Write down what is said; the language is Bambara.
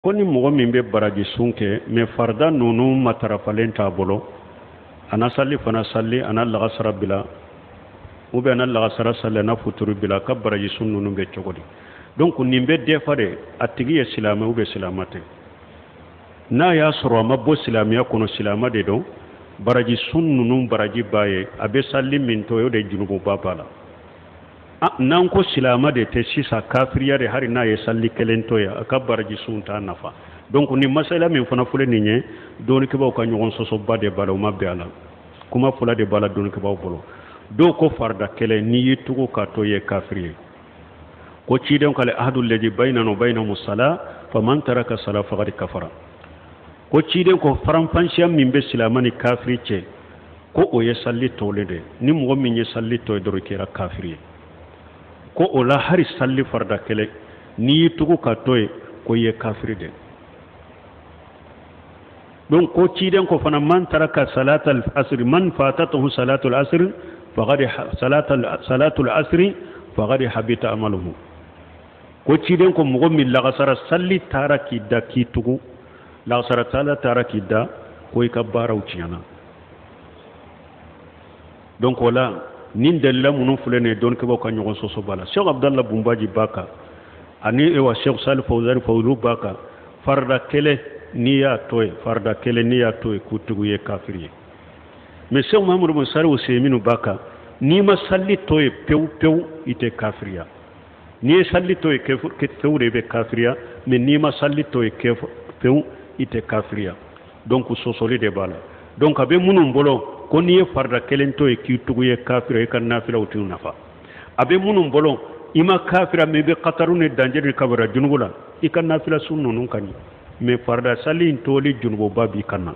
ko ni mɔgɔ min bɛ baraji sun kɛ mais farda ninnu matarafalen t'a bolo ana salli fana salli ana lagasara bila ou bien ana lagasara salli ana futuru bila ka baraji sun ninnu bɛ cogo di. Donc nin bɛ defa de a tigi ye silamɛ ou bien silamɛ tɛ. N'a y'a sɔrɔ a ma bɔ silamɛya kɔnɔ silamɛ de don baraji sun ninnu baraji b'a ye a bɛ salli min to o de junububa b'a la. N'an ko silamɛ de tɛ sisan kafiriya de hari n'a ye salli kelen to ye a ka baraji sun t'a nafa. Donc ni masala min fana fɔlen nin ye dɔɔnikɛbaw ka ɲɔgɔn sɔsɔba de b'a la o ma bɛn a la kuma fɔla de b'a la dɔɔnikɛbaw bolo. Dɔw ko farda kɛlɛ n'i y'i tugu k'a to ye kafiri ye ko ciden k'ale ahadu ladi baynana wa baynahumu sala faman taraka sala faqad kafara ko ciden ko faranfasiya min bɛ silamɛ ni kafiri cɛ ko o ye salli tɔlen de ni mɔgɔ min ye salli tɔ ye dɔrɔn kɛra kafiri ye ko o la hari salli farda kɛlɛ n'i y'i tugu k'a to ye ko i ye kafiri de. Donc ko ciden ko fana man taraka salatal asri man fatatuhu salatul asri faqad salatul asri faqad habita amaluhu ko ciden ko mɔgɔ min lagasara salli taara k'i da k'i tugu lagasara taara k'i da ko i ka baaraw tiɲɛna. Donc o la nin dalila minnu filɛ nin ye dɔɔnikɛbaw ka ɲɔgɔn sɔsɔ b'a la. Sheikh Abdallah Bumbaji b'a kan ani Sheikh Salih Fawzani olu b'a kan farda kɛlɛ n'i y'a to ye farda kɛlɛ n'i y'a to ye k'u tugu ye kafiri ye. Mais Sheikh Muhammad bin Salih Usaiminu b'a kan n'i ma salli to ye pewu pewu i tɛ kafiriya. N'i ye salli to ye pewu de bɛ kafiriya mais n'i ma salli to ye pewu i tɛ kafiriya. Donc sɔsɔli de b'a la. Donc a bɛ minnu bolo ko n'i ye farda kelen to ye k'i tugu ye kafira i ka nafilaw t'u nafa. A bɛ minnu bolo i ma kafira mais i bɛ kataru ni danger ni kabara junubu la i ka nafila sun ninnu ka ɲi mais farda salli in toli junububa b'i kan na.